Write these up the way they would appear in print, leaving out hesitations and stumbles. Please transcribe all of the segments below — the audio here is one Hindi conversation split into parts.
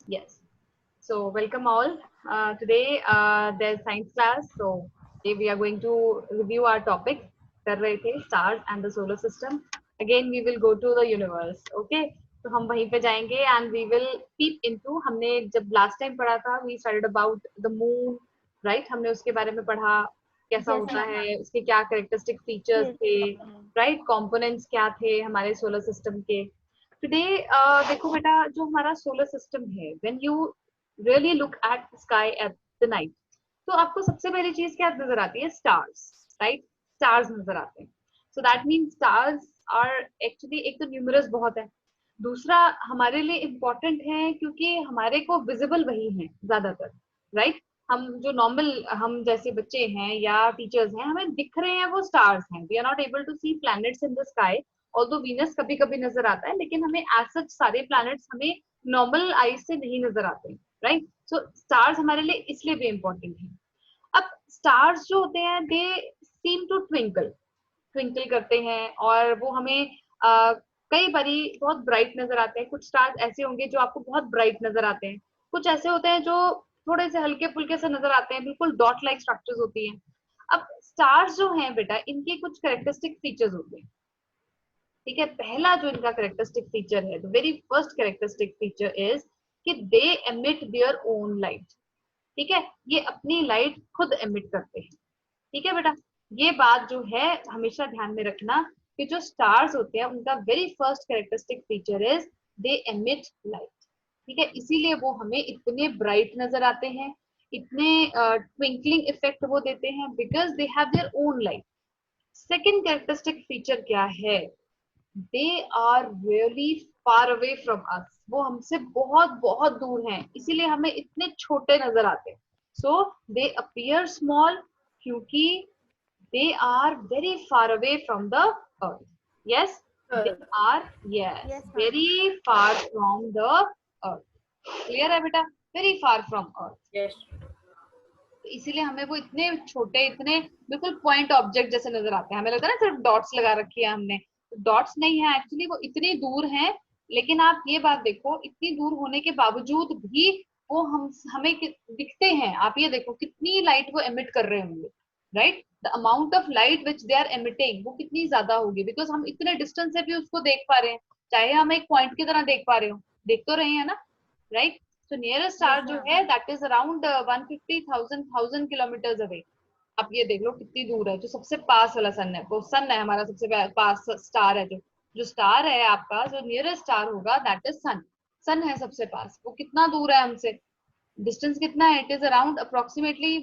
Yes. So welcome all. Today there's science class. So today we are going to review our topic. कर रहे थे stars and the solar system. Again we will go to the universe. Okay. तो हम वहीं पे जाएंगे and we will peep into. हमने जब last time पढ़ा था we studied about the moon, right? हमने उसके बारे में पढ़ा कैसा Yes, होता ma'am. है, उसके क्या characteristic features Yes. थे, right? Components क्या थे हमारे solar system के. टुडे देखो बेटा जो हमारा सोलर सिस्टम है when you really look at sky at the night तो आपको सबसे पहली चीज क्या नजर आती है स्टार्स राइट स्टार्स नजर आते हैं so that mean stars are actually एक तो न्यूमरस बहुत है दूसरा हमारे लिए इम्पोर्टेंट है क्योंकि हमारे को विजिबल वही है ज्यादातर राइट हम जो नॉर्मल हम जैसे बच्चे हैं या टीचर्स हैं हमें दिख रहे हैं वो स्टार्स हैं we are not able to see planets in the sky although Venus कभी कभी नजर आता है लेकिन हमें एज सच सारे प्लैनेट्स हमें नॉर्मल आईज से नहीं नजर आते राइट सो स्टार्स हमारे लिए इसलिए भी इम्पोर्टेंट है अब स्टार्स जो होते हैं दे सीम टू ट्विंकल ट्विंकल करते हैं और वो हमें कई बारी बहुत ब्राइट नजर आते हैं कुछ स्टार्स ऐसे होंगे जो आपको बहुत ब्राइट नजर आते हैं कुछ ऐसे होते हैं जो थोड़े से हल्के फुल्के से नजर आते हैं बिल्कुल डॉट लाइक स्ट्रक्चर्स होती हैं अब स्टार्स जो हैं बेटा इनके कुछ कैरेक्टरिस्टिक फीचर्स होते हैं ठीक है पहला जो इनका कैरेक्टरिस्टिक फीचर है the very first characteristic feature is कि they emit their own light ठीक है ये अपनी लाइट खुद एमिट करते हैं ठीक है बेटा ये बात जो है हमेशा ध्यान में रखना कि जो स्टार्स होते हैं उनका very first characteristic feature is they emit light ठीक है इसीलिए वो हमें इतने ब्राइट नजर आते हैं इतने ट्विंकलिंग इफेक्ट वो देते हैं because they have their own light second characteristic feature क्या है they are really far away from us वो हमसे बहुत बहुत दूर हैं इसीलिए हमें इतने छोटे नजर आते हैं सो दे अपीयर स्मॉल क्योंकि they are very far away from the earth yes they are yes Yes, ma'am. Very far from the earth clear है बेटा very far from earth Yes. इसीलिए हमें वो इतने छोटे इतने बिल्कुल पॉइंट ऑब्जेक्ट जैसे नजर आते हैं हमें लगता है ना सिर्फ डॉट्स लगा रखी है हमने डॉट्स नहीं है एक्चुअली वो इतनी दूर हैं लेकिन आप ये बात देखो इतनी दूर होने के बावजूद भी वो हम हमें दिखते हैं आप ये देखो कितनी लाइट वो एमिट कर रहे होंगे right the amount of light which they are emitting वो कितनी ज्यादा होगी बिकॉज हम इतने डिस्टेंस से भी उसको देख पा रहे हैं चाहे हम एक पॉइंट की तरह देख पा रहे हो देख तो रहे हैं ना right so nearest star Yes, जो ma'am. है that is around 150,000 kilometers away आप ये देख लो कितनी दूर है जो सबसे पास वाला सन है वो सन है हमारा सबसे पास स्टार है जो स्टार है आपका जो नियरेस्ट स्टार होगा दैट इज सन सन है सबसे पास वो कितना दूर है हमसे डिस्टेंस कितना है इट इज अराउंड अप्रोक्सीमेटली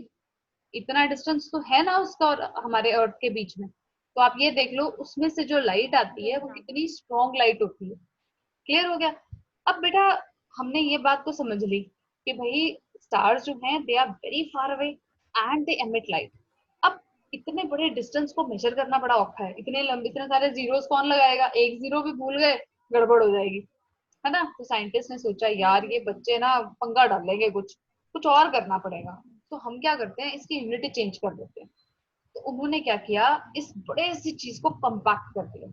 इतना डिस्टेंस तो है ना उसका और हमारे अर्थ के बीच में तो आप ये देख लो उसमें से जो लाइट आती है Yes, वो ma'am. कितनी स्ट्रॉन्ग लाइट होती है क्लियर हो गया अब बेटा हमने ये बात तो समझ ली कि भाई स्टार्स जो हैं they are very far away and they emit light अब इतने बड़े डिस्टेंस को मेजर करना बड़ा औखा है इतने लंबे इतने सारे जीरोस कौन लगाएगा एक जीरो भी भूल गए गड़बड़ हो जाएगी है ना तो साइंटिस्ट ने सोचा यार ये बच्चे ना पंगा डालेंगे कुछ और करना पड़ेगा तो हम क्या करते हैं इसकी यूनिट चेंज कर देते हैं तो उन्होंने क्या किया इस बड़े सी चीज को कम्पैक्ट कर दिया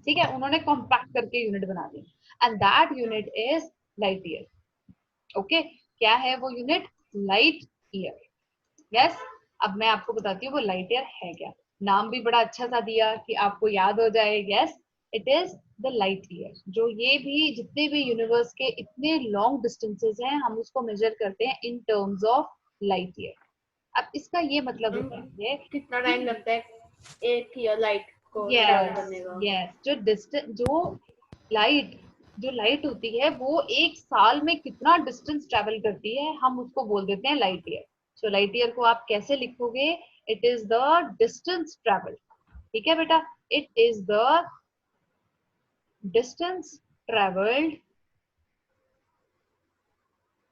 ठीक है उन्होंने कॉम्पैक्ट करके यूनिट बना दी and that unit is light year okay क्या है वो यूनिट लाइट ईयर यस अब मैं आपको बताती हूँ वो लाइट ईयर है क्या नाम भी बड़ा अच्छा सा दिया कि आपको याद हो जाए yes it is the light year जो ये भी जितने भी यूनिवर्स के इतने लॉन्ग डिस्टेंसेस हैं हम उसको मेजर करते हैं in terms of light year अब इसका ये मतलब होता है कितना टाइम लगता है एक ईयर लाइट को ट्रैवल यस करने का? यस जो डिस्टेंस लाइट जो लाइट होती है वो एक साल में कितना डिस्टेंस ट्रेवल करती है हम उसको बोल देते हैं light year so light year को आप कैसे लिखोगे it is the distance travel ठीक है बेटा it is the distance travelled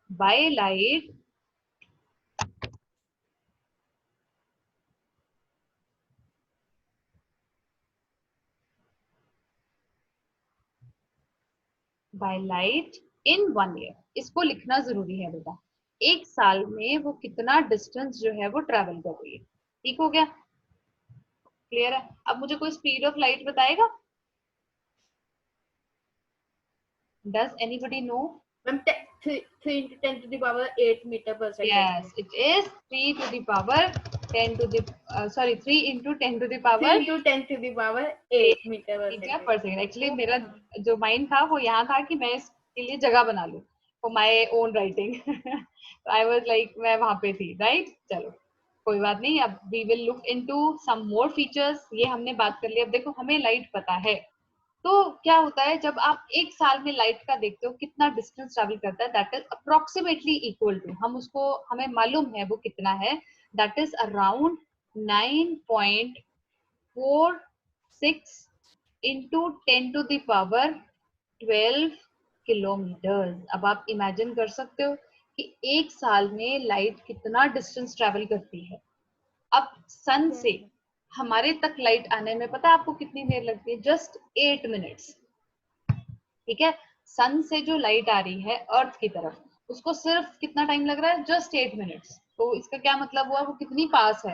by light by light in 1 year इसको लिखना जरूरी है बेटा एक साल में वो कितना डिस्टेंस जो है वो ट्रेवल कर रही है ठीक हो गया क्लियर है अब मुझे कोई स्पीड ऑफ लाइट बताएगा does anybody know ma'am 3 into 10 to the power 8 meter per second. Yes, it is 3 to the power 10 to the 3 into 10 to the power 3 into 10 to the power 8 meter per metre second. Per second. Actually मेरा जो माइंड था वो यहाँ था कि मैं इसके लिए जगह बना लूं for my own writing. I was like मैं वहां पे थी, राइट. चलो कोई बात नहीं. अब we will look into some more features. ये हमने बात कर ली. अब देखो हमें लाइट पता है, तो क्या होता है जब आप एक साल में लाइट का देखते हो कितना डिस्टेंस ट्रेवल करता है, that is approximately equal to, हम उसको हमें मालूम है वो कितना है, that is around 9.46 into 10 to the power 12 kilometre. अब आप इमेजिन कर सकते हो कि एक साल में लाइट कितना डिस्टेंस ट्रेवल करती है. अब सन से हमारे तक लाइट आने में पता है आपको कितनी देर लगती है? Just 8 minutes. ठीक है, सन से जो लाइट आ रही है अर्थ की तरफ, उसको सिर्फ कितना टाइम लग रहा है? Just 8 minutes. तो इसका क्या मतलब हुआ? वो कितनी पास है,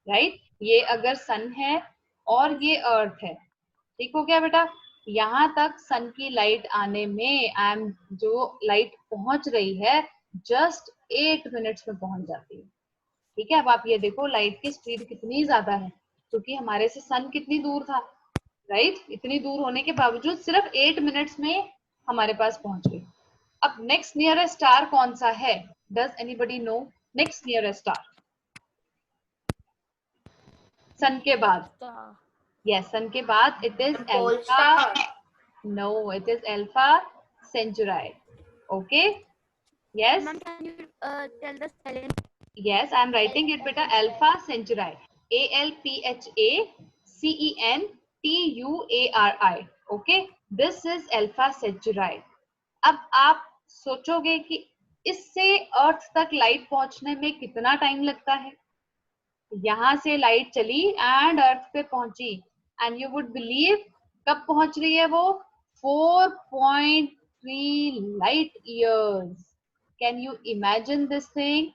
राइट. ये अगर सन है और ये अर्थ है, ठीक हो गया बेटा. यहाँ तक सन की लाइट आने में जो लाइट पहुंच रही है जस्ट 8 मिनट्स में पहुंच जाती है. ठीक है. अब आप ये देखो लाइट की स्पीड कितनी ज्यादा है, क्योंकि हमारे से सन कितनी दूर था, राइट. इतनी दूर होने के बावजूद सिर्फ 8 मिनट्स में हमारे पास पहुंच गई. अब नेक्स्ट नियरेस्ट स्टार कौन सा है? Does anybody know next nearest star sun के बाद? यस, सन के बाद it is alpha. No, it is alpha Centauri. Okay. Yes. Ma'am, can you tell the spelling? Yes, I am writing it beta. Alpha Centauri. ALPHACENTUARI. Okay, this is Alpha Centauri. अब आप सोचोगे कि इससे अर्थ तक लाइट पहुंचने में कितना टाइम लगता है. यहां से लाइट चली एंड अर्थ पे पहुंची, एंड यू वुड बिलीव कब पहुंच रही है वो? 4.3 light years. Can you imagine this thing?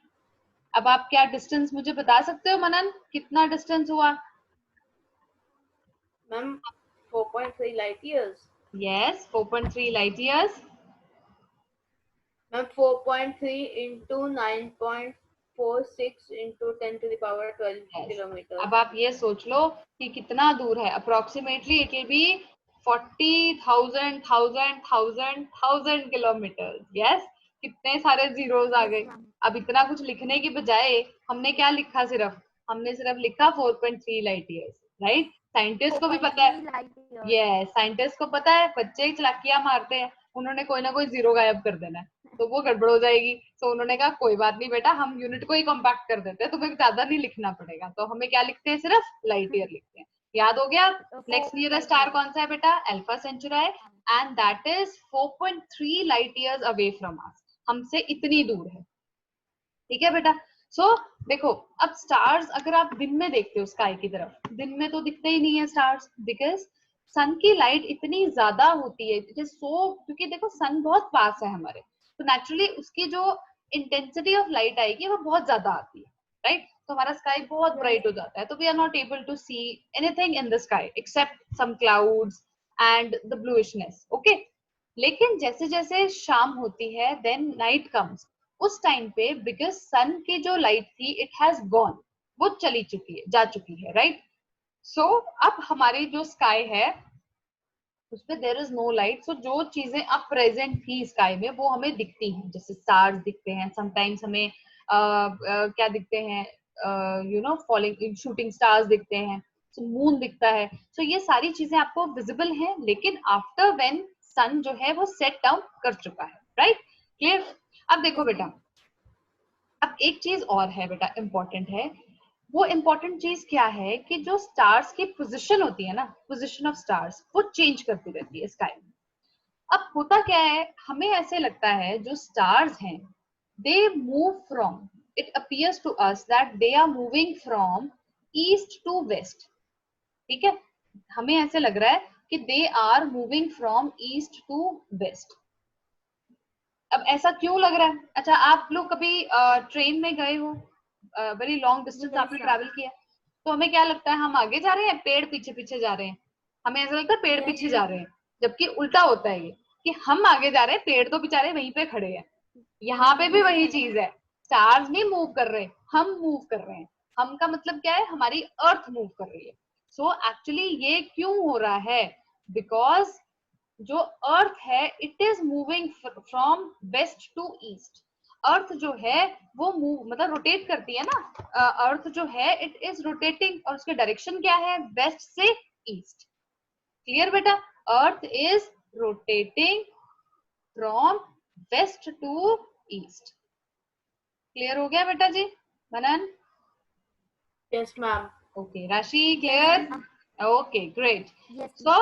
अब आप क्या डिस्टेंस मुझे बता सकते हो मनन? कितना डिस्टेंस हुआ? Ma'am 4.3 light years. Yes, 4.3 light years. Ma'am 4.3 into 9.46 into 10 to the power 12 kilometre. अब आप ये सोच लो कि कितना दूर है. Approximately it will B 40,000 kilometre. Yes, कितने सारे जीरोस आ गए. अब इतना कुछ लिखने की बजाय हमने क्या लिखा? हमने सिर्फ लिखा 4.3 लाइट ईयर्स, राइट. साइंटिस्ट को भी पता है. यस, साइंटिस्ट को पता है. बच्चे चालाकियां मारते हैं, उन्होंने कोई ना कोई जीरो गायब कर देना है, तो वो गड़बड़ हो जाएगी. तो उन्होंने कहा कोई बात नहीं बेटा, हम यूनिट को ही कॉम्पैक्ट कर देते हैं, तुम्हें ज्यादा नहीं लिखना पड़ेगा. तो हमें क्या लिखते हैं? सिर्फ लाइट ईयर लिखते हैं. याद हो गया? नेक्स्ट नियरेस्ट स्टार कौन सा है बेटा? Alpha Centauri, and that is 4.3 light years away from us. हमसे इतनी दूर है. ठीक है बेटा. सो देखो, अब स्टार्स अगर आप दिन में देखते हो स्काई की तरफ, दिन में तो दिखते ही नहीं है स्टार्स, बिकॉज सन की लाइट इतनी ज्यादा होती है. इट इज सो, क्योंकि देखो सन बहुत पास है हमारे, तो नेचुरली उसकी जो इंटेंसिटी ऑफ लाइट आएगी वो बहुत ज्यादा आती है, राइट. तो हमारा स्काई बहुत ब्राइट हो जाता है, तो we are not able to see anything in the sky except some clouds and the blueishness. Okay. लेकिन जैसे जैसे शाम होती है, देन नाइट कम्स. उस टाइम पे बिकॉज सन की जो लाइट थी इट हैज गॉन, वो चली चुकी है, जा चुकी है, राइट. सो अब हमारी जो स्काई है उसपे देयर इज नो लाइट. सो जो चीजें अब प्रेजेंट थी स्काई में वो हमें दिखती हैं, जैसे स्टार्स दिखते हैं, समटाइम्स हमें क्या दिखते हैं, you know, falling shooting stars दिखते हैं, मून दिखता है. सो ये सारी चीजें आपको विजिबल हैं, लेकिन आफ्टर व्हेन सन जो है वो सेट डाउन कर चुका है, राइट. क्लियर? अब देखो बेटा, अब एक चीज और है बेटा, इंपॉर्टेंट है. वो इंपॉर्टेंट चीज क्या है कि जो स्टार्स की पोजीशन होती है ना, पोजीशन ऑफ स्टार्स, वो चेंज करती रहती है स्काई में. अब होता क्या है, हमें ऐसे लगता है जो स्टार्स हैं they move from, it appears to us that they are moving from east to west. ठीक है, हमें ऐसे लग रहा है कि they are moving from east to west. अब ऐसा क्यों लग रहा है? अच्छा, आप लोग कभी ट्रेन में गए हो, वेरी लॉन्ग डिस्टेंस आपने ट्रैवल किया, तो हमें क्या लगता है? हम आगे जा रहे हैं, पेड़ पीछे पीछे जा रहे हैं. हमें ऐसा लगता है पेड़ पीछे जा रहे हैं, जबकि उल्टा होता है ये कि हम आगे जा रहे हैं, पेड़ तो बेचारे वहीं पे खड़े हैं. यहाँ पे भी वही चीज है, स्टार्स नहीं मूव कर रहे, हम मूव कर रहे हैं। हम का मतलब क्या है, हमारी अर्थ मूव कर रही है। सो एक्चुअली ये क्यों हो रहा है, बिकॉज जो अर्थ है it is moving from west to east. Earth जो है वो मूव मतलब रोटेट करती है ना, अर्थ जो है इट इज रोटेटिंग, और उसके डायरेक्शन क्या है, वेस्ट से ईस्ट। क्लियर बेटा, earth is rotating from west to east. Clear हो गया बेटा जी? Manan? Yes, ma'am. Okay Rashi, clear? Okay great. Yes. So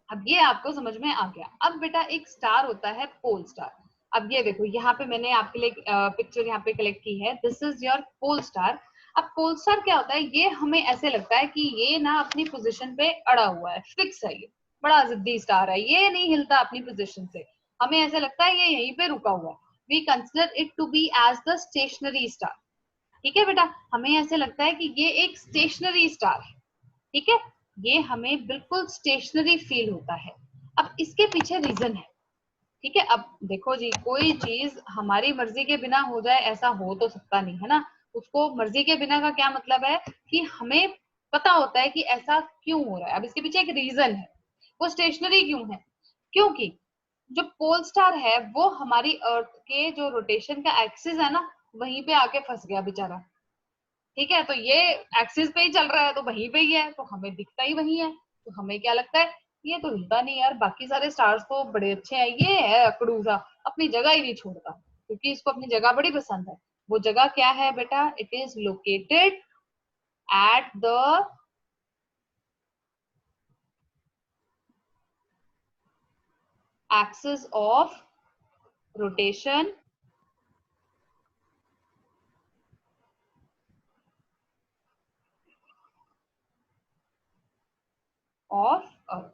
अब ये आपको समझ में आ गया। अब बेटा एक स्टार होता है पोल स्टार। अब ये देखो यहाँ पे मैंने आपके लिए पिक्चर यहाँ पे कलेक्ट की है, this is your pole star. अब पोल स्टार क्या होता है, ये हमें ऐसे लगता है कि ये ना अपनी पोजीशन पे अड़ा हुआ है, फिक्स है, ये बड़ा जिद्दी स्टार है, ये नहीं हिलता अपनी पोजीशन से, हमें ऐसे लगता है ये यहीं पे रुका हुआ है। We consider it to be as the stationary star. ठीक है बेटा, हमें ऐसे लगता है कि ये एक स्टेशनरी स्टार है। ठीक है, ये हमें बिल्कुल स्टेशनरी फील होता है। अब इसके पीछे रीजन है। ठीक है, अब देखो जी, कोई चीज हमारी मर्जी के बिना हो जाए ऐसा हो तो सकता नहीं है ना। उसको मर्जी के बिना का क्या मतलब है कि हमें पता होता है कि ऐसा क्यों हो रहा है। अब इसके पीछे एक रीजन है, वो स्टेशनरी क्यों है, क्योंकि जो पोल स्टार है वो हमारी अर्थ के जो रोटेशन का एक्सिस है ना, वहीं पे आके फंस गया बेचारा। ठीक है, तो ये एक्सिस पे ही चल रहा है तो वहीं पे ही है, तो हमें दिखता ही वही है। तो हमें क्या लगता है, ये तो हिलता नहीं यार, बाकी सारे स्टार्स तो बड़े अच्छे हैं, ये है अकड़ू सा, अपनी जगह ही नहीं छोड़ता, क्योंकि इसको अपनी जगह बड़ी पसंद है। वो जगह क्या है बेटा, it is located at the axis of rotation of earth.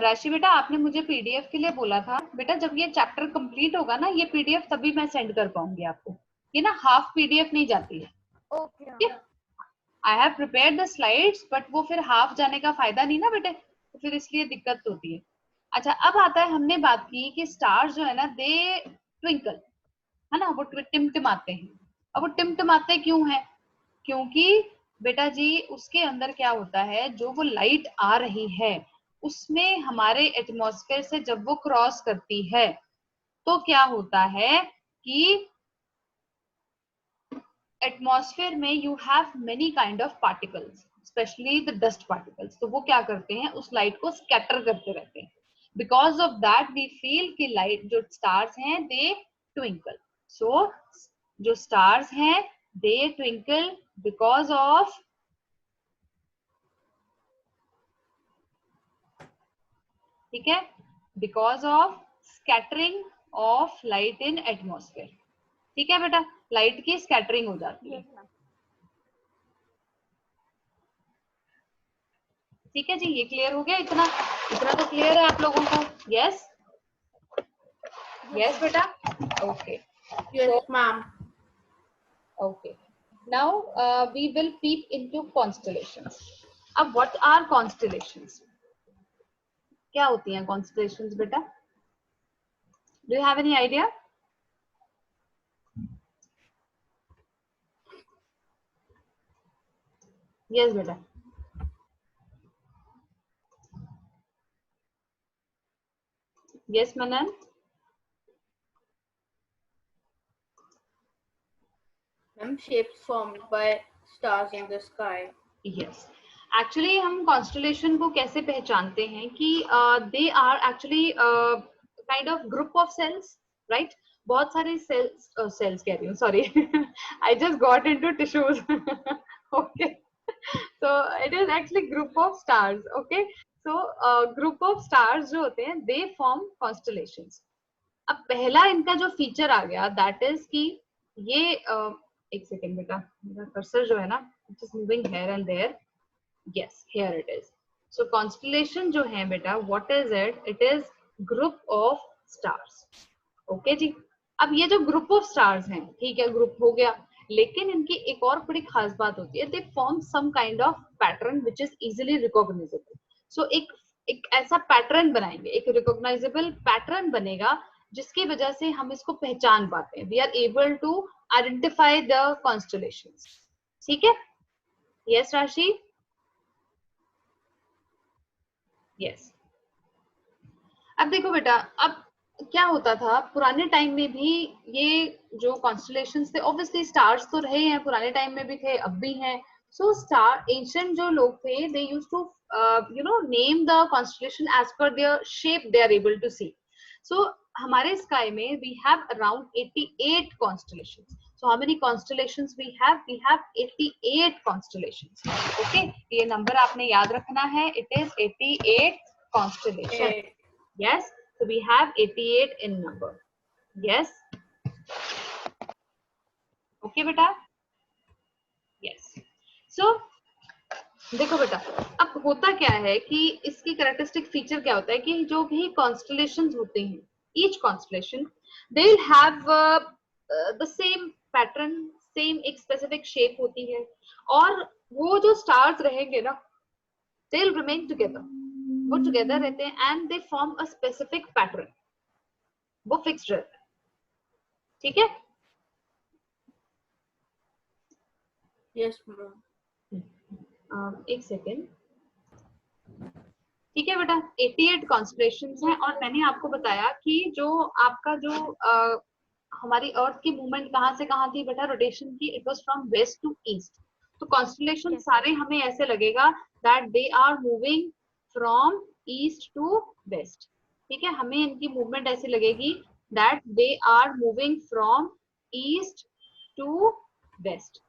राशि बेटा, आपने मुझे पीडीएफ के लिए बोला था बेटा, जब ये चैप्टर कंप्लीट होगा ना, ये पीडीएफ तभी मैं सेंड कर पाऊंगी आपको। ये ना हाफ पीडीएफ नहीं जाती है। Okay. I have prepared the slides, but वो फिर हाफ जाने का फायदा नहीं ना बेटे, तो फिर इसलिए दिक्कत होती है। अच्छा, अब आता है, हमने बात की कि स्टार्स जो है ना दे ट्विंकल, है ना, वो टिमटिमाते हैं। अब वो टिमटिमाते क्यों है, क्योंकि बेटा जी उसके अंदर क्या होता है, जो वो लाइट आ रही है उसमें हमारे एटमॉस्फेयर से जब वो क्रॉस करती है तो क्या होता है कि एटमॉस्फेयर में you have many kind of particles, specially the dust particles. तो वो क्या करते हैं, उस लाइट को स्कैटर करते रहते हैं। Because of that we feel कि लाइट जो स्टार्स हैं दे ट्विंकल। सो जो स्टार्स हैं दे ट्विंकल बिकॉज ऑफ, ठीक है, because of scattering of light in atmosphere. ठीक है बेटा, लाइट की स्कैटरिंग हो जाती है। Yes, ma'am. ठीक है जी, ये क्लियर हो गया, इतना इतना तो क्लियर है आप लोगों को? यस यस बेटा, okay Yes, ma'am. Okay. Now we will peep into constellations. अब व्हाट आर कॉन्स्टलेशंस, क्या होती हैं कॉन्स्टलेशंस बेटा? Do you have any idea? Yes बेटा, yes Manan? Ma'am, shapes formed by stars in the sky. Yes, actually हम कॉन्स्टलेशन को कैसे पहचानते हैं कि they are actually kind of group of cells, right? बहुत सारे सेल्स, सेल्स कह रही हूँ, sorry, I just got into tissues, okay. so it is actually group of stars, okay? so group of stars जो होते हैं they form constellations। अब पहला इनका जो फीचर आ गया दैट इज कि ये एक सेकेंड बेटा, मेरा कर्सर जो है ना it is moving here and there, yes here it is. So constellation जो है बेटा, what is it, it is group of stars. Okay जी, अब ये जो ग्रुप ऑफ स्टार्स हैं, ठीक है, ग्रुप हो गया, लेकिन इनकी एक और बड़ी खास बात होती है, they form some kind of pattern which is easily recognisable. So एक एक ऐसा पैटर्न बनाएंगे, एक रिकॉग्नाइजेबल पैटर्न बनेगा जिसकी वजह से हम इसको पहचान पाते हैं. We are able to identify the constellations. ठीक है? यस राशि? यस. अब देखो बेटा, अब क्या होता था पुराने टाइम में भी, ये जो कॉन्स्टलेशंस थे ऑब्वियसली स्टार्स तो रहे हैं, पुराने टाइम में भी थे, अब भी हैं. सो स्टार एंशिएंट जो लोग थे, they used to name the constellation as per their shape they are able to see. So हमारे स्काई में we have around 88 constellations. So how many constellations we have? We have 88 constellations. Okay, ये नंबर आपने याद रखना है. It is 88 constellation. Yes, so we have 88 in number. Yes. Okay बेटा? Yes. So देखो बेटा, अब होता क्या है कि इसकी कैरेक्टरिस्टिक फीचर क्या होता है कि जो भी कॉन्स्टलेशंस होते हैं, each constellation they will have the same pattern, same एक स्पेसिफिक शेप होती है, और वो जो स्टार्स रहेंगे ना, दे विल रिमेन टुगेदर, वो टुगेदर रहते हैं and they form a specific pattern, वो फिक्स्ड रहता है. ठीक है? Yes ma'am. एक सेकेंड. ठीक है बेटा, 88 कॉन्स्टलेशंस हैं, और मैंने आपको बताया कि जो आपका जो हमारी अर्थ की मूवमेंट कहाँ से कहाँ थी बेटा, रोटेशन की, it was from west to east. तो कॉन्स्टलेशन सारे हमें ऐसे लगेगा that they are moving from east to west. ठीक है, हमें इनकी मूवमेंट ऐसी लगेगी that they are moving from east to west.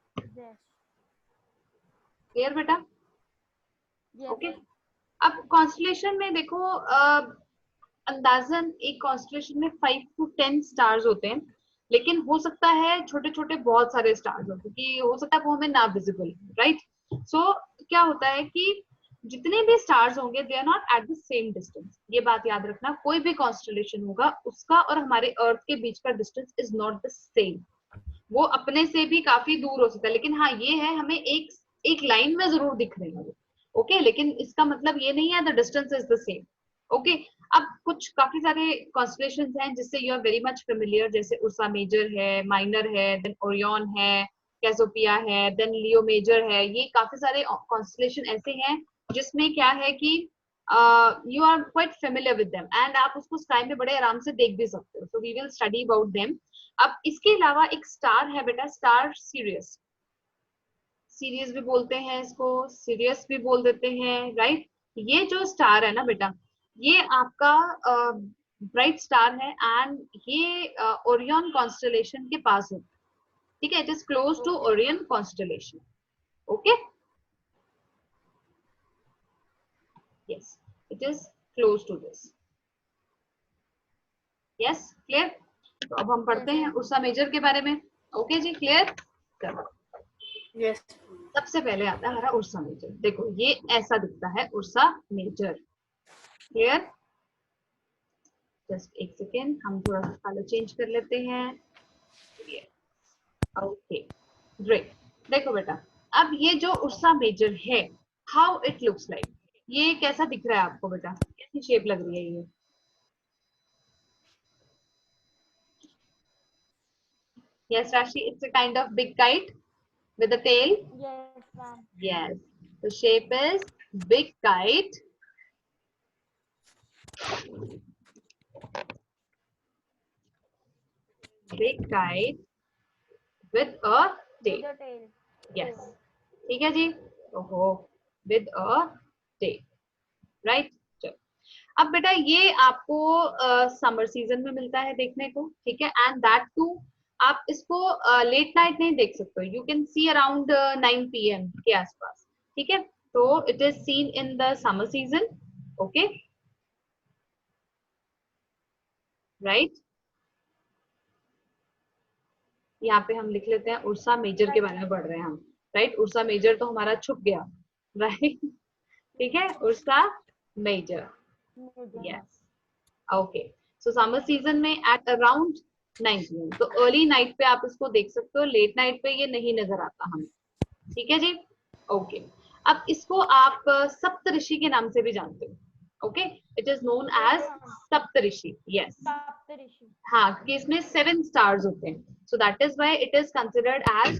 Clear बेटा? ओके. अब कॉन्स्टलेशन में देखो, अंदाजन एक कॉन्स्टलेशन में 5 to 10 स्टार्स होते हैं, लेकिन हो सकता है छोटे छोटे बहुत सारे स्टार्स हो, क्योंकि हो सकता है वो हमें ना विजिबल, राइट? सो क्या होता है कि जितने भी स्टार्स होंगे they are not at the same distance. ये बात याद रखना, कोई भी कॉन्स्टलेशन होगा उसका और हमारे अर्थ के बीच का distance is not the same. वो अपने से भी काफी दूर हो सकता है, लेकिन हाँ ये है, हमें एक लाइन में जरूर दिख रहे हैं वो. ओके, लेकिन इसका मतलब ये नहीं है the distance is the same. Okay. अब कुछ काफी सारे कॉन्स्टलेशंस हैं जिससे you are very much familiar, जैसे उर्सा मेजर है, माइनर है, देन ओरियन है, कैसोपिया है, देन लियो मेजर है. ये काफी सारे कॉन्स्टलेशन ऐसे हैं जिसमें क्या है कि you are quite familiar with them, and आप उसको स्काई में बड़े आराम से देख भी सकते हो. So we will study about them. अब इसके अलावा एक स्टार है बेटा, स्टार सीरियस. सीरियस भी बोलते हैं इसको, सीरियस भी बोल देते हैं, राइट? ये जो स्टार है ना बेटा, ये आपका ब्राइट स्टार है, एंड ये ओरियन कॉन्स्टलेशन के पास है. ठीक है, it is close to Orion constellation. Okay, yes, it is close to this. Yes, clear? तो अब हम पढ़ते हैं उर्सा मेजर के बारे में. ओके जी, क्लियर? चलो, यस. सबसे पहले आता है हमारा उर्सा मेजर. देखो ये ऐसा दिखता है उर्सा मेजर. क्लियर? जस्ट एक सेकेंड, हम थोड़ा सा कलर चेंज कर लेते हैं. Okay, great. देखो बेटा, अब ये जो उर्सा मेजर है, हाउ इट लुक्स लाइक, ये कैसा दिख रहा है आपको बेटा? कैसी शेप लग रही है ये? Yes, Rashi, it's a kind of big kite with a tail. Yes, ma'am. Yes, the shape is big kite. Big kite with a tail. With a tail. Yes, ठीक है जी. ओहो, with a tail, right? चलो, अब बेटा ये आपको समर सीजन में मिलता है देखने को. ठीक है, एंड दैट टू आप इसको लेट नाइट नहीं देख सकते. You can see around 9 PM के आसपास. ठीक है, तो it is seen in the summer season. Okay, right? यहाँ पे हम लिख लेते हैं उर्सा मेजर के बारे में पढ़ रहे हैं हम, राइट? उर्सा मेजर तो हमारा छुप गया, राइट? ठीक है, Ursa Major. Yes, okay. So summer season में एट अराउंड 9 PM, तो अर्ली नाइट पे आप इसको देख सकते हो, लेट नाइट पे ये नहीं नजर आता हमें. ठीक है जी, ओके. अब इसको आप सप्तऋषि के नाम से भी जानते हो. Okay, it is known as Saptarishi. Yes, Saptarishi. हाँ, कि इसमें 7 स्टार्स होते हैं. So that is why it is considered as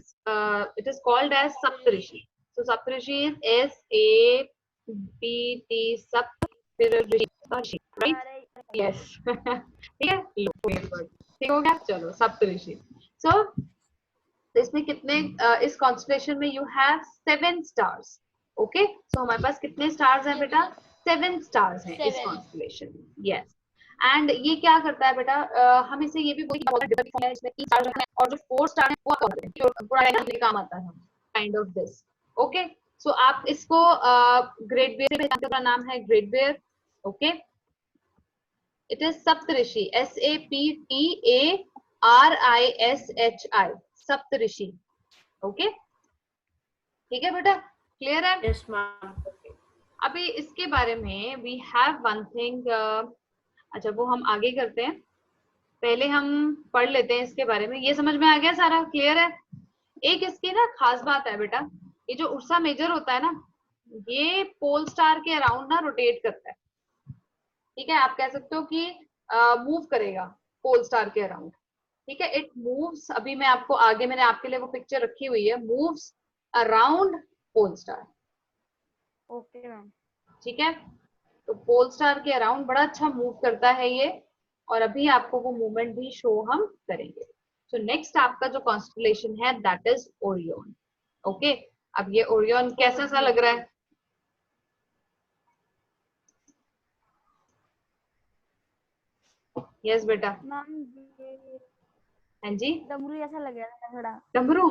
it is called as Saptarishi. So Saptarishi is SAPT Saptarishi, right? Yes. ठीक है, ठीक हो गया. चलो, Saptarishi. So इसमें कितने इस कॉन्स्टलेशन में यू हैव 7 स्टार्स. ओके, सो हमारे पास कितने स्टार्स हैं बेटा? 7 स्टार्स हैं इस कॉन्स्टलेशन में. यस. एंड ये क्या करता है बेटा, हम इसे ये भी बोलते हैं इसमें 3 स्टार हैं और जो 4 स्टार है वो पूरा काम आता है, kind of this. Okay, so आप इसको ग्रेट बेयर का नाम है great bear. Okay, it is Saptarishi, SAPTARISHI, Saptarishi. Okay, ठीक है बेटा, क्लियर है? Yes, ma'am. अभी इसके बारे में वी हैव वन थिंग. अच्छा, वो हम आगे करते हैं, पहले हम पढ़ लेते हैं इसके बारे में. ये समझ में आ गया सारा? क्लियर है? एक इसकी ना खास बात है बेटा, ये जो उर्सा मेजर होता है ना, ये पोल स्टार के अराउंड ना रोटेट करता है. ठीक है, आप कह सकते हो कि मूव करेगा पोल स्टार के अराउंड. ठीक है, इट मूव्स. अभी मैं आपको आगे, मैंने आपके लिए वो पिक्चर रखी हुई है, moves around pole star. Okay ma'am. ठीक है, तो पोल स्टार के अराउंड बड़ा अच्छा मूव करता है ये, और अभी आपको वो मूवमेंट भी शो हम करेंगे. सो नेक्स्ट आपका जो कॉन्स्टलेशन है दैट इज ओरियन. ओके, अब ये ओरियन कैसा सा लग रहा है? यस बेटा. मैम हाँ जी, डमरू जैसा लग रहा है थोड़ा. डमरू.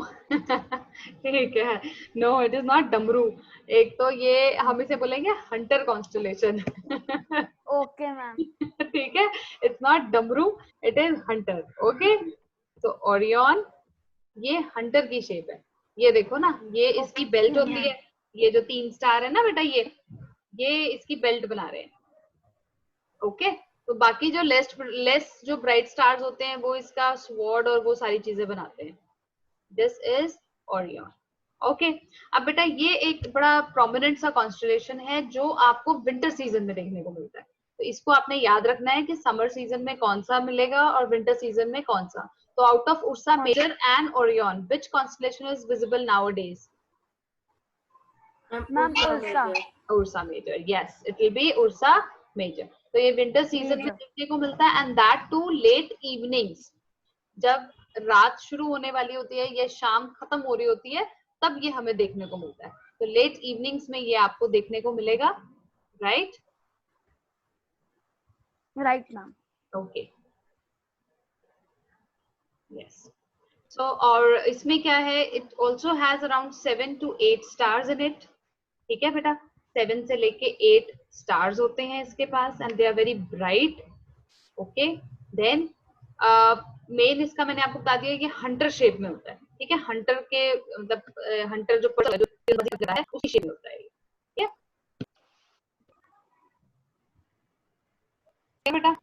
ठीक है, नो इट इज नॉट डमरू. एक तो ये हम इसे बोलेंगे हंटर कॉन्स्टलेशन. Okay ma'am. ठीक है, इट्स नॉट डमरू, इट इज हंटर. ओके, तो ओरियन ये हंटर की शेप है. ये देखो ना, ये इसकी बेल्ट होती है. ये जो 3 स्टार है ना बेटा, ये इसकी बेल्ट बना रहे हैं. ओके, तो बाकी जो लेस जो ब्राइट स्टार्स होते हैं वो इसका स्वॉर्ड और वो सारी चीजें बनाते हैं. This is Orion. ओके, अब बेटा ये एक बड़ा प्रोमिनेंट सा कॉन्स्टलेशन है जो आपको विंटर सीजन में देखने को मिलता है. तो इसको आपने याद रखना है कि समर सीजन में कौन सा मिलेगा और विंटर सीजन में कौन सा. तो out of Ursa Major and Orion, which constellation is visible nowadays? Ma'am Ursa. Ursa Major. Yes, it will be Ursa Major. तो ये विंटर सीजन में देखने को मिलता है, and that too late evenings. जब रात शुरू होने वाली होती है या शाम खत्म हो रही होती है, तब ये हमें देखने को मिलता है. तो लेट इवनिंग्स में ये आपको देखने को मिलेगा. Right? Right ma'am. Okay, yes. So और इसमें क्या है, it also has around 7 to 8 stars in it. ठीक है बेटा, 7 से लेके 8 स्टार्स होते हैं इसके पास, and they are very bright. Okay, then main इसका मैंने आपको बता दिया कि हंटर शेप में होता है. ठीक है, हंटर के मतलब हंटर जो है उसी शेप में होता है. ठीक है बेटा,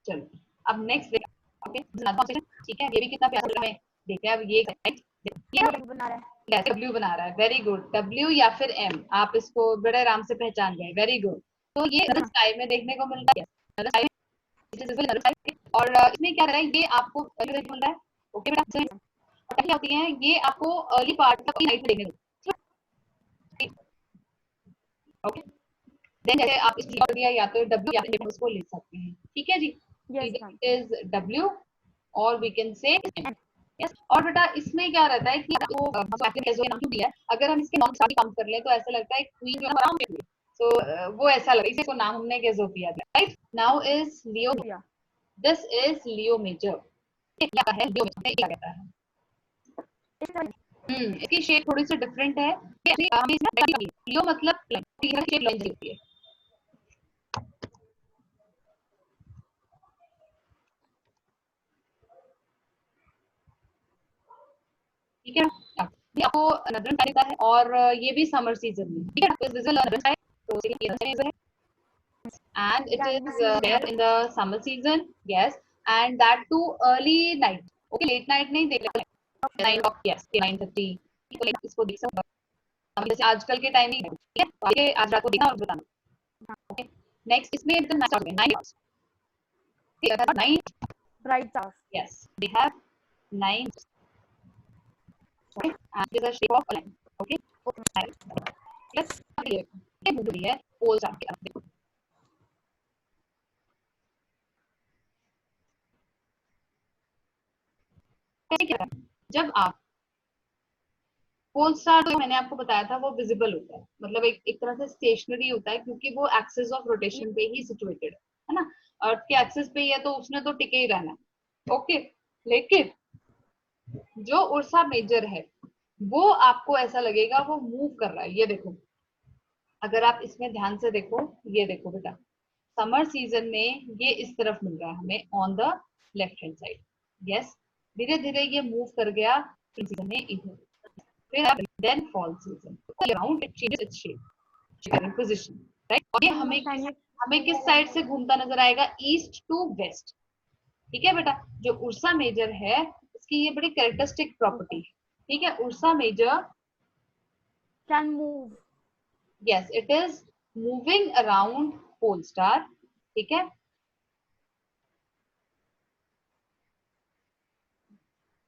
चलो अब नेक्स्ट. ओके, ठीक है, ये भी कितना प्यारा है. देखिए अब ये बना रहा है. W बना रहा है. Very good. W या फिर M, आप इसको बड़े आराम से पहचान गए. Very good. तो ये स्काई में देखने को मिलता है. और इसमें क्या रहा है, ये आपको मिल रहा है. ओके बेटा, क्या होती है, ये आपको अर्ली पार्ट तक नाइट में देखने को. ओके, देन जैसे आप इस दिया या तो W या फिर उसको लिख सकते हैं. ठीक है जी. इज W और we can say M. Yes. और बेटा इसमें क्या रहता है कि नाम दिया है, अगर हम इसके नॉन स्टार काउंट कर ले तो ऐसा लगता है क्वीन जो है आराम से. सो वो ऐसा लगा, इसको नाम हमने गेज़ोफिया दिया. Right, now is Leo. This is Leo Major. क्या है लियो मेजर, क्या कहता है? इसकी शेप थोड़ी सी डिफरेंट है. लियो मतलब शेप लाइन होती है. ठीक है, ये आपको नदरन टाइप है और ये भी समर सीजन में. ठीक है, दिस इज अ नदरन टाइप. तो ये नदरन है and it is there in the summer season. Yes, and that too early night. Okay, late night नहीं देख लेते. 9 o'clock. Yes, 9:30. इसको देख सकते हो जैसे आजकल के टाइमिंग है. ठीक है, तो आगे आज रात को देखना और बताना. ओके, नेक्स्ट इसमें 9 bright stars. yes they have 9 okay and this is a shape of a line okay let's clear ये मूवी है पोल स्टार के आप देखो कैसे क्या है जब आप पोल स्टार तो मैंने आपको बताया था वो विजिबल होता है मतलब एक तरह से स्टेशनरी होता है क्योंकि वो एक्सिस ऑफ रोटेशन पे ही सिचुएटेड है ना अर्थ के एक्सिस पे ही है तो उसने तो टिके ही रहना है ओके लेकिन जो उर्सा मेजर है वो आपको ऐसा लगेगा वो मूव कर रहा है ये देखो अगर आप इसमें ध्यान से देखो ये देखो बेटा समर सीजन में ये इस तरफ मिल रहा है हमें on the left hand side yes धीरे धीरे ये मूव कर गया सीजन में इधर फिर then fall season around it changes its shape position right और ये हमें किस साइड से घूमता नजर आएगा ईस्ट टू वेस्ट ठीक है बेटा जो उर्सा मेजर है इसकी ये बड़ी कैरेक्टरिस्टिक प्रॉपर्टी है ठीक है Ursa Major Can move. yes it is moving around pole star ठीक है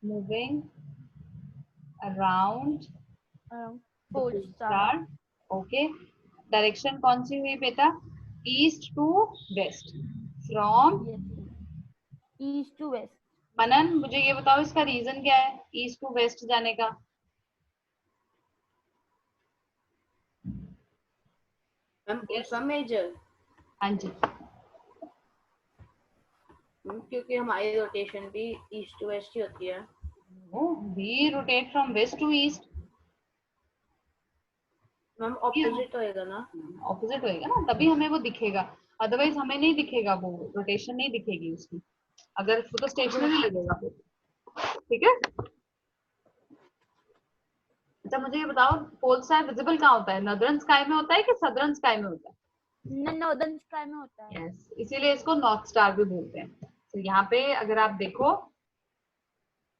moving around Pole star. okay direction कौन सी हुई बेटा east to west from Yes. East to west. Manan मुझे ये बताओ इसका रीजन क्या है ईस्ट टू वेस्ट जाने का उर्सा मेजर हाँ जी क्योंकि हमारी रोटेशन भी ईस्ट टू वेस्ट ही होती है we rotate from west to east ma'am opposite होएगा ना ऑपोजिट होएगा ना तभी हमें वो दिखेगा अदरवाइज हमें नहीं दिखेगा वो रोटेशन नहीं दिखेगी उसकी अगर वो तो स्टेशनरी लगेगा फिर ठीक है अच्छा मुझे ये बताओ पोल स्टार विजिबल कहाँ होता है नॉर्दर्न स्काई में होता है कि सदर्न स्काई में होता है नॉर्दर्न स्काई में होता है यस इसीलिए इसको नॉर्थ स्टार भी बोलते हैं तो यहाँ पे अगर आप देखो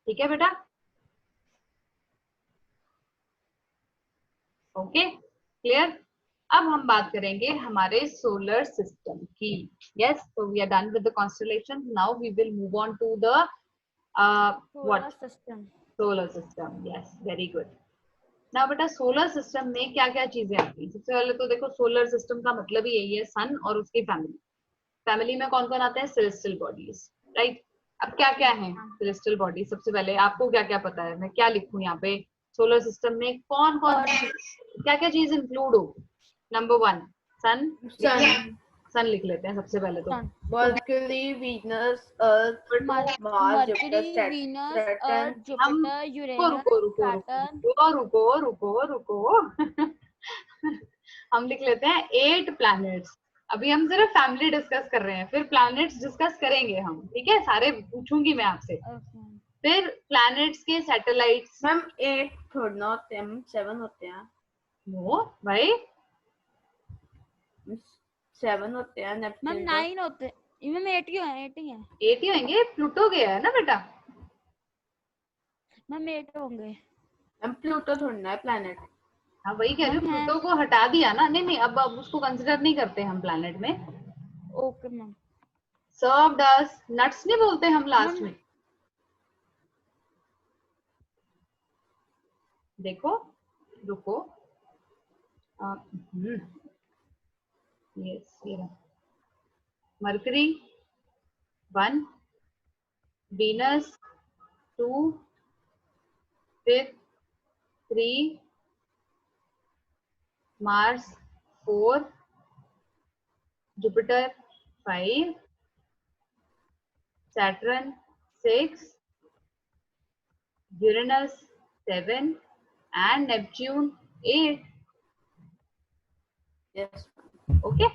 ठीक है बेटा ओके क्लियर अब हम बात करेंगे हमारे सोलर सिस्टम की yes so we are done with the constellation now we will move on to the what system. Solar system yes very good ना बेटा सोलर सिस्टम में क्या क्या चीजें आती हैं सबसे पहले तो देखो सोलर सिस्टम का मतलब ही यही है सन और उसकी फैमिली फैमिली में कौन कौन आते हैं सेलेस्टियल बॉडीज राइट अब क्या क्या है सेलेस्टियल बॉडी सबसे पहले आपको क्या क्या पता है मैं क्या लिखूं यहाँ पे सोलर सिस्टम में कौन कौन क्या क्या चीज इंक्लूड हो नंबर 1 सन सन लिख लेते हैं सबसे पहले तो mercury Venus Earth Mars Jupiter Venus, Saturn Earth, Jupiter, Uranus, Saturn. रुको हम लिख लेते हैं 8 प्लैनेट्स अभी हम सिर्फ फैमिली डिस्कस कर रहे हैं फिर प्लैनेट्स डिस्कस करेंगे हम ठीक है सारे पूछूंगी मैं आपसे Okay. फिर प्लैनेट्स के सैटेलाइट्स मैम 8 थोड़ा ना होते हैं 7 होते हैं नो भाई 7 होते हैं मैम नेपच्यून 9 होते हैं मैम 8 क्यों है 8 ही है 8 ही होंगे प्लूटो गया है ना बेटा मैम 8 होंगे मैम प्लूटो थोड़ा ना है प्लैनेट हाँ वही कह रही हूँ प्लूटो को हटा दिया ना नहीं अब उसको कंसिडर नहीं करते हम प्लैनेट में okay ma'am served us nuts नहीं बोलते हम लास्ट में देखो रुको यस ये मरकरी 1 वीनस 2 फिर 3 Mars 4 Jupiter 5 Saturn 6 Uranus 7 and Neptune 8 yes okay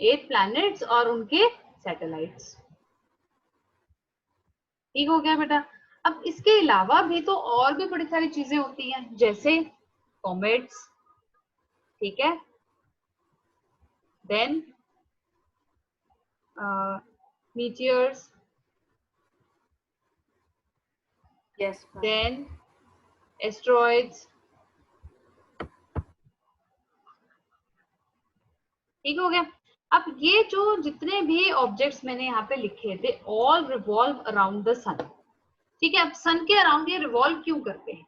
8 planets और उनके सैटेलाइट्स ठीक हो गया बेटा अब इसके अलावा भी तो और भी बड़ी सारी चीजें होती हैं जैसे कॉमेट्स ठीक है then meteors yes then asteroids ठीक हो गया अब ये जो जितने भी ऑब्जेक्ट्स मैंने यहाँ पे लिखे थे ऑल रिवॉल्व अराउंड द सन, ठीक है। अब सन के अराउंड ये रिवॉल्व क्यों करते हैं?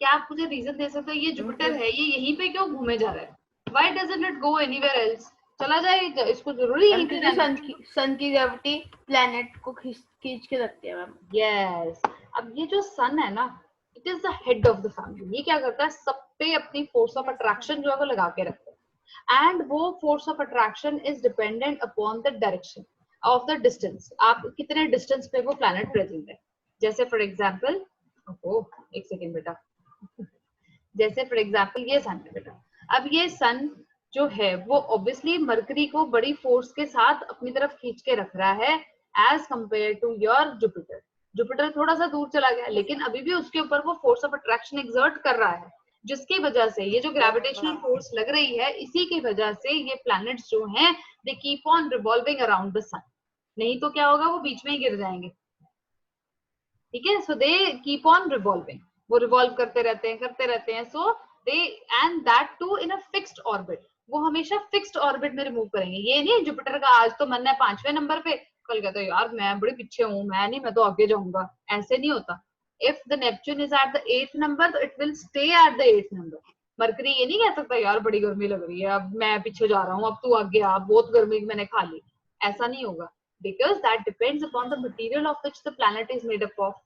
क्या आप मुझे रीजन दे सकते हो? ये जुपिटर है, ये यहीं पे क्यों घूमे जा रहा है? Why doesn't it go anywhere else? चला जाए, इसको जरूरी यहीं पे जाना? सन की ग्रेविटी प्लैनेट को खींच के रखती है मैम। यस। अब ये जो सन है ना, it is the head of the family. ये क्या करता है? सब पे अपनी फोर्स ऑफ अट्रैक्शन जो है वो लगा के रखता है, एंड वो force of attraction is dependent upon the direction of the distance. आप कितने डिस्टेंस पे वो प्लैनेट प्रेजेंट है। जैसे फॉर एग्जाम्पल, एक सेकेंड बेटा, जैसे फॉर एग्जाम्पल ये सन है बेटा। अब ये सन जो है वो ऑब्वियसली मरकरी को बड़ी फोर्स के साथ अपनी तरफ खींच के रख रहा है as compare to your Jupiter. Jupiter थोड़ा सा दूर चला गया, लेकिन अभी भी उसके ऊपर वो फोर्स ऑफ अट्रैक्शन एक्सर्ट कर रहा है, जिसकी वजह से ये जो ग्रेविटेशनल फोर्स लग रही है, इसी की वजह से ये प्लैनेट्स जो हैं they keep on revolving around the sun. नहीं तो क्या होगा? वो बीच में ही गिर जाएंगे, ठीक है। So they keep on revolving, वो रिवॉल्व करते रहते हैं। So they, and that too in a fixed orbit. वो हमेशा फिक्स्ड ऑर्बिट में रिमूव करेंगे। ये नहीं जुपिटर का आज तो मन है 5वें नंबर पे, कल कहता है यार मैं बड़े पीछे हूँ, मैं नहीं, मैं तो आगे जाऊंगा। ऐसे नहीं होता। If the Neptune is at the 8th number, तो it will stay at the 8th number. Mercury ये नहीं कह सकता यार बड़ी गर्मी लग रही है, अब मैं पीछे जा रहा हूँ, अब तू आगे आ, बहुत गर्मी मैंने खा ली। ऐसा नहीं होगा, because that depends upon the material of which the planet is made up of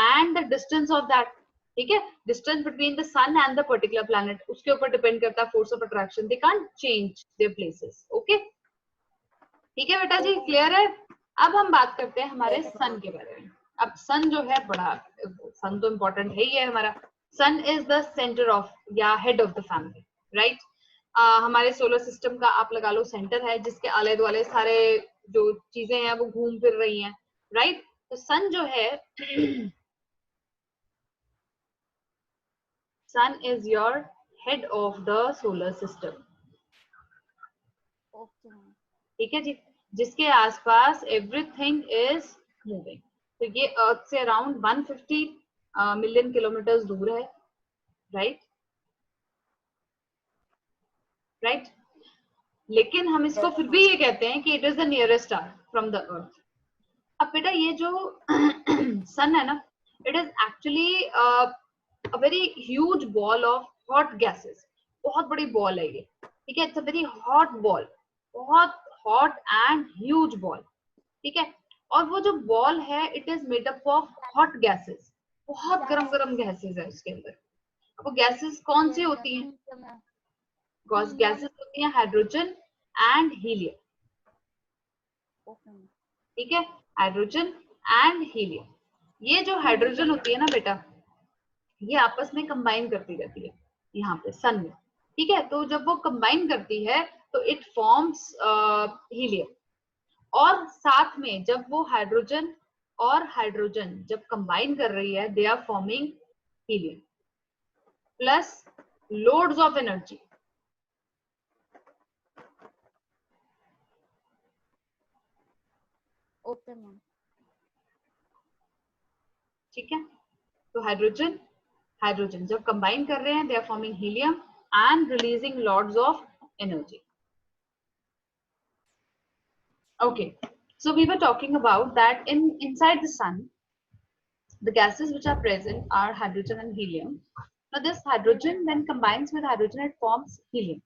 and the distance of that, ठीक है। distance between the sun and the particular planet, उसके ऊपर डिपेंड करता है force of attraction. They can't change their places. okay, ठीक है बेटा जी, क्लियर है? अब हम बात करते हैं हमारे सन के बारे में। अब सन जो है बड़ा, सन तो इम्पोर्टेंट है ही है हमारा। सन इज द सेंटर ऑफ या head of the family, right. हमारे सोलर सिस्टम का आप लगा लो सेंटर है, जिसके आले दुआले सारे जो चीजें हैं वो घूम फिर रही हैं, राइट। तो सन जो है sun is your head of the solar system, ठीक है जी, जिसके आसपास एवरीथिंग इज मूविंग। तो ये अर्थ से अराउंड 150 मिलियन किलोमीटर दूर है, राइट राइट। लेकिन हम इसको फिर भी ये कहते हैं कि it is the nearest star from the अर्थ। अब बेटा ये जो सन है ना, it is actually a very huge ball of hot gases. बहुत बड़ी बॉल है ये, ठीक है। It's a very hot ball, बहुत हॉट एंड ह्यूज बॉल, ठीक है। और वो जो बॉल है it is made up of hot gases, बहुत गरम गरम गैसेस है उसके अंदर। अब वो गैसेस कौन सी होती हैं? गैसेस होती हैं हाइड्रोजन एंड हीलियम, ठीक है। Hydrogen and helium. ये जो हाइड्रोजन होती है ना बेटा, ये आपस में कंबाइन करती रहती है यहाँ पे सन में, ठीक है। तो जब वो कंबाइन करती है तो इट फॉर्म्स हीलियम, और साथ में जब वो हाइड्रोजन और हाइड्रोजन जब कंबाइन कर रही है, they are forming helium plus loads of energy, okay ma'am, ठीक है। तो हाइड्रोजन हाइड्रोजन जब कंबाइन कर रहे हैं, they are forming helium and releasing lots of energy. Okay, so we were talking about that inside the sun, the gases which are present are hydrogen and helium. Now this hydrogen then combines with hydrogen, it forms helium.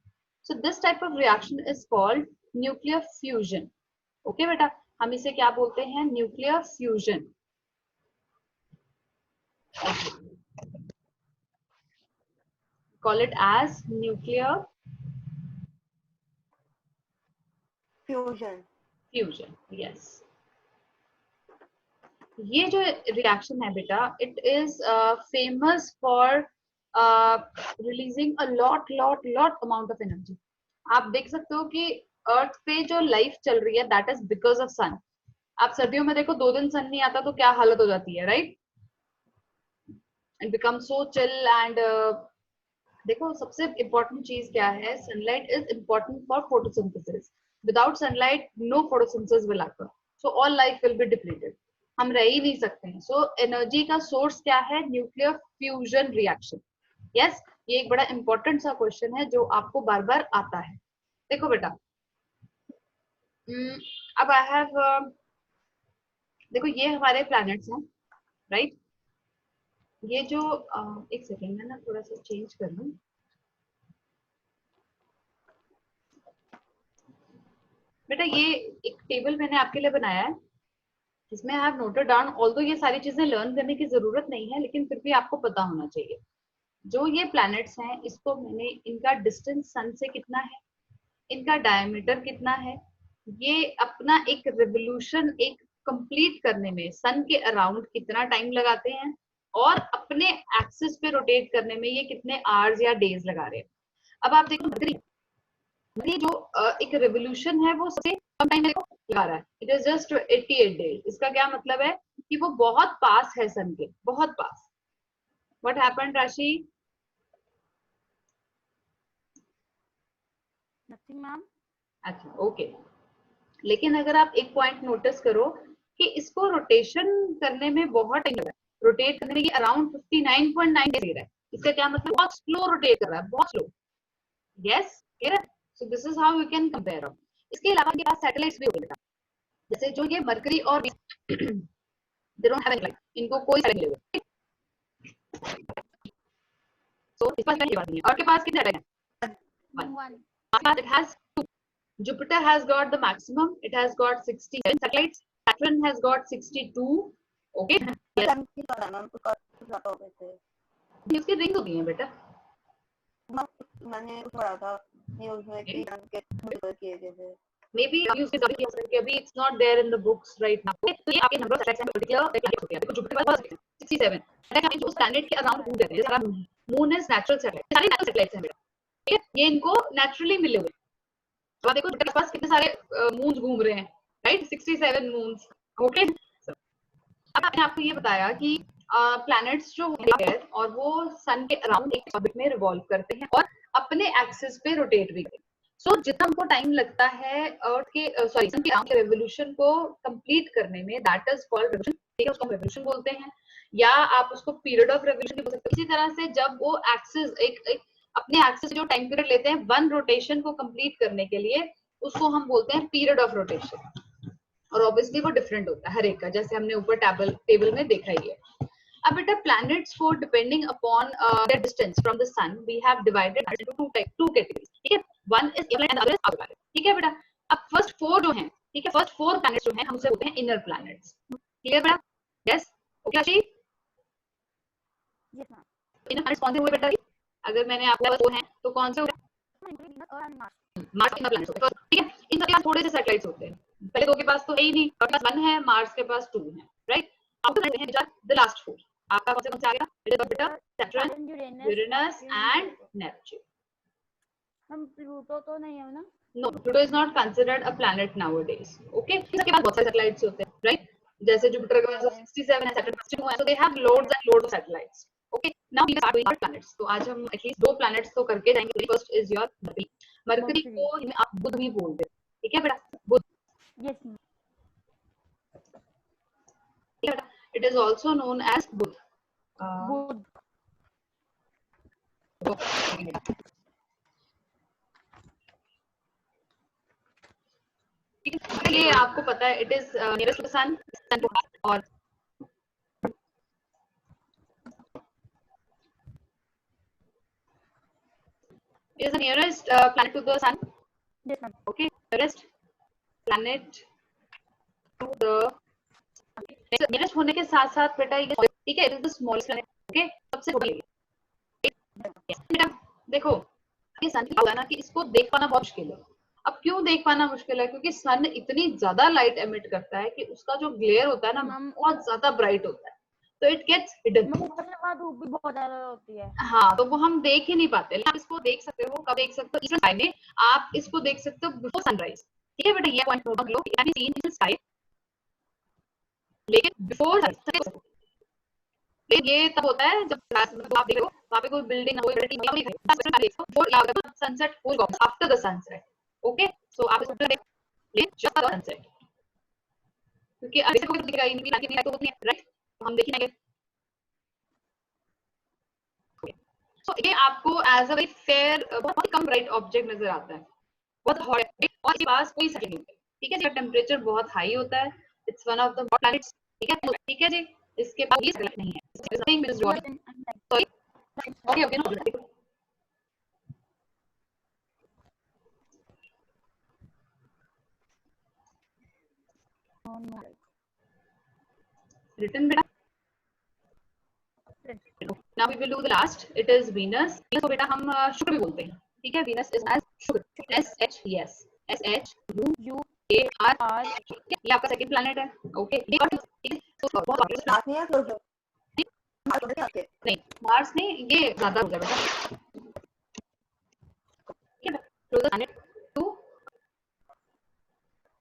So this type of reaction is called nuclear fusion. Okay बेटा, हम इसे क्या बोलते हैं? Nuclear fusion. Call it as nuclear fusion. Fusion, yes. ये जो रिएक्शन है बेटा, it is famous for releasing a lot amount of energy. आप देख सकते हो कि अर्थ पे जो लाइफ चल रही है दैट इज बिकॉज ऑफ सन। आप सर्दियों में देखो 2 दिन सन नहीं आता तो क्या हालत हो जाती है, right. It become so chill and देखो सबसे इंपॉर्टेंट चीज क्या है, sunlight is important for photosynthesis. Without sunlight no photosynthesis will happen, so all life will be depleted, हम रह ही नहीं सकते हैं। सो एनर्जी का सोर्स क्या है? Nuclear fusion reaction. यस, ये एक बड़ा इंपॉर्टेंट सा क्वेश्चन है जो आपको बार बार आता है। देखो बेटा, अब आई हैव देखो ये हमारे प्लैनेट्स हैं, राइट? ये जो एक सेकेंड में ना थोड़ा सा चेंज कर लूं। बेटा ये एक टेबल मैंने आपके लिए बनाया है, इसमें I have noted down, although ये सारी चीजें लर्न करने की जरूरत नहीं है, लेकिन फिर भी आपको पता होना चाहिए। जो ये प्लैनेट्स हैं, इसको मैंने, इनका डिस्टेंस सन से कितना है, इनका डायमीटर कितना है, ये अपना एक रिवोल्यूशन एक कंप्लीट करने में सन के अराउंड कितना टाइम लगाते हैं, और अपने एक्सिस पे रोटेट करने में ये कितने आवर्स या डेज लगा रहे हैं। अब आप देखो मरकरी जो एक रिवोल्यूशन है वो सबसे कम टाइम लगा रहा है, इट इज जस्ट 88 डेज। इसका क्या मतलब है कि वो बहुत पास है सन के, बहुत पास। व्हाट हैपेंड राशि? Nothing ma'am. अच्छा ओके। लेकिन अगर आप एक पॉइंट नोटिस करो कि इसको रोटेशन करने में बहुत टाइम लगा है, रोटेट करने में अराउंड 59.9 डेज ले रहा है। इसका क्या मतलब? बहुत स्लो रोटेट कर रहा है, बहुत slow. Yes clear? So this is how you can compare. इसके अलावा इनके पास सैटेलाइट्स भी होते हैं, जैसे जो ये मरकरी और they don't have any light, इनको कोई सैटेलाइट नहीं मिले। सो इस पास ये बात नहीं है। और के पास कितने सैटेलाइट हैं? 1। It has Jupiter has got the maximum. It has got 67 satellites. Saturn has got 62. Okay. Yes. उसके रिंग होती हैं बेटा। मैंने पढ़ा था न्यूज़ में कि किए गए थे। Maybe use this अभी it's not there in the books right now. तो ये आपके नंबर ऑफ सैटेलाइट्स हैं पर्टिकुलर प्लैनेट होते हैं। देखो जुपिटर का 67 सैटेलाइट उस प्लैनेट के अराउंड घूम जाते हैं। जैसे मून इज नेचुरल सैटेलाइट, सारे नेचुरल सैटेलाइट्स हैं बेटा, ठीक है? ये इनको नेचुरली मिले हुए। तो आप देखो जुपिटर के पास कितने सारे मून्स घूम रहे हैं, राइट? 67 मून्स। ओके। अब मैंने आपको ये बताया कि प्लैनेट्स जो होते हैं और वो सन के अराउंड एक ऑर्बिट में रिवॉल्व करते हैं और अपने एक्सिस पे रोटेट भी करते हैं। सो जितना हमको टाइम लगता है अर्थ के सॉरी सन के अराउंड के रेवोल्यूशन को कंप्लीट करने में, दैट इज कॉल्ड रेवोल्यूशन, ठीक है? उसको हम रेवोल्यूशन बोलते हैं, या आप उसको पीरियड ऑफ रेवोल्यूशन भी बोल सकते हैं। इसी तरह से जब वो एक्सिस एक अपने एक्सिस जो टाइम पीरियड लेते हैं वन रोटेशन को कंप्लीट करने के लिए, उसको हम बोलते हैं पीरियड ऑफ रोटेशन। और ऑब्वियसली वो डिफरेंट होता है हर एक का, जैसे हमने ऊपर टेबल में देखा ही है। अब बेटा प्लैनेट्स को depending upon their distance from the sun we have divided into two categories, ठीक है? One is inner planet, other is outer planet, ठीक है बेटा? अब फर्स्ट 4 जो हैं, ठीक है, फर्स्ट 4 प्लैनेट्स जो हैं हम उसे बोलते हैं इनर प्लैनेट्स। क्लियर बेटा? यस ओके आशी? Yes ma'am. इनर प्लैनेट्स कौन से हुए बेटा? अगर मैंने आपको वो हैं तो कौन से हुए? मार्स इनर प्लैनेट्स होते हैं, ठीक है? इन सबके पास थोड़े से सैटेलाइट्स होते हैं। पहले 2 के पास तो है ही नहीं, और पास 1 है, मार्स के पास 2 है, राइट? आउटर प्लैनेट्स हैं which are the last 4। आपका कौन से आ गया? It is Jupiter, Saturn, Uranus and Neptune. हम प्लूटो तो नहीं है ना? No, Pluto is not considered a planet nowadays. Okay, इसके पास बहुत सारे सैटेलाइट्स होते हैं, right? जैसे जुपिटर के पास 67 है, सैटर्न 62 है, so they have loads and loads of satellites. Okay, now we start doing our planets. तो आज हम एटलीस्ट 2 planets तो करके जाएंगे। First is your Mercury. Mercury को आप बुध भी बोलते हैं, ठीक है बेटा? बुध। Yes ma'am. ठीक है बेटा? It is also known as बुध। बुध। ये आपको पता है, it is nearest to the sun, और it is the nearest planet to the sun. Yes ma'am. Okay, nearest planet to the nearest होने के साथ साथ बेटा ये, ठीक है, it is the smallest planet. Okay, सबसे छोटी है बेटा। देखो ये सन क्या होगा ना कि इसको देख पाना बहुत मुश्किल है। अब क्यों देख पाना मुश्किल है? क्योंकि सन इतनी ज्यादा लाइट एमिट करता है कि उसका जो ग्लेयर होता है ना बहुत ज्यादा ब्राइट होता है, तो इट गेट्स हिडन। धूप भी बहुत ज्यादा होती है। हाँ, तो वो हम देख ही नहीं पाते। लेकिन आप इसको देख सकते हो, कब देख सकते हो? ईस्टर्न स्काई में आप इसको देख सकते हो बिफोर सनराइज, ठीक है बेटा? ये पॉइंट नोट कर लो, can be seen in sky, लेकिन बिफोर सनराइज। ये तब होता है जब मतलब आप देख रहे हो वहां पे कोई बिल्डिंग कोई बिल्डिंग नहीं है, सनसेट होगा after the sunset. Okay, so आप इसको देख ले जस्ट द सनसेट, क्योंकि अभी कोई दिखेगा ही नहीं, तो नहीं, राइट? हम देख लेंगे। तो ये आपको एज अ वेरी फेयर, बहुत कम ब्राइट ऑब्जेक्ट नजर आता है, बहुत हॉट, और इसके पास कोई सेटिंग नहीं है। ठीक है जी, टेम्परेचर बहुत हाई होता है, it's one of the planets, ठीक है जी। इसके बाद ये सेलेक्ट नहीं है, nothing is wrong, sorry, okay okay, no problem. written बेटा, now we will do the last, it is Venus। Venus को बेटा हम शुक्र भी बोलते हैं, ठीक है, Venus is as शुक्र, SH, yes, SHUAR, ये आपका सेकंड प्लैनेट है, ओके। ये और मार्स नहीं है क्लोजर, मार्स नहीं आते, नहीं, मार्स नहीं, ये ज्यादा हो जाएगा बेटा, ठीक है, क्लोजर प्लैनेट टू,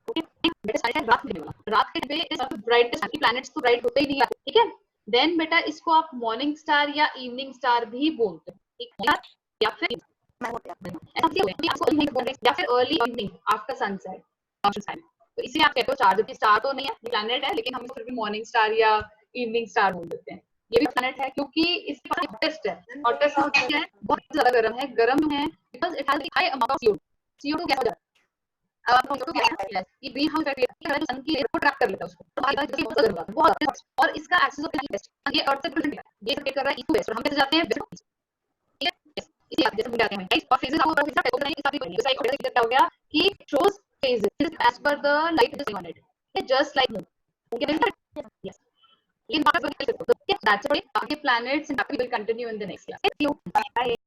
ओके। बेटा सारे रात में वाला, रात के पे इज ब्राइटेस्ट, बाकी प्लैनेट्स तो ब्राइट होते ही नहीं, ठीक है। देन बेटा इसको आप मॉर्निंग स्टार या इवनिंग स्टार भी बोलते हैं, ठीक है, या फिर मैं बोलते हैं ऐसा भी होता है आपको इवनिंग बोलते हैं, या फिर अर्ली इवनिंग आफ्टर सनसेट, तो इसीलिए आप कहते हो चार, जबकि स्टार तो नहीं है, प्लैनेट है, लेकिन हम इसको फिर भी मॉर्निंग स्टार या इवनिंग स्टार बोल देते हैं। ये भी प्लैनेट है क्योंकि इसके पास हॉटेस्ट है, हॉटेस्ट क्या है, बहुत ज्यादा गर्म है because it has high amount of CO2 क्या हो जाता है, ये ग्रीन हाउस इफेक्ट है, जो सन की रेज को ट्रैप कर लेता है उसको, तो बहुत गर्म होता है, बहुत, और इसका एक्सिस ऑफ वेस्ट, ये अर्थ से डिफरेंट है, ये रोटेट कर रहा है ईस्ट टू वेस्ट, और हम कैसे जाते हैं वेस्ट टू ईस्ट, ठीक है, इसी आप जैसे जाते हैं राइट, और फेजेस आपको पता है टाइप ऑफ नहीं, इसका एक क्या हो गया कि shows phases as per the light which is on it. Okay, just like moon. Okay, yes. In that's it. Okay, that's it. Planets and we will continue in the next class. Thank you. Bye.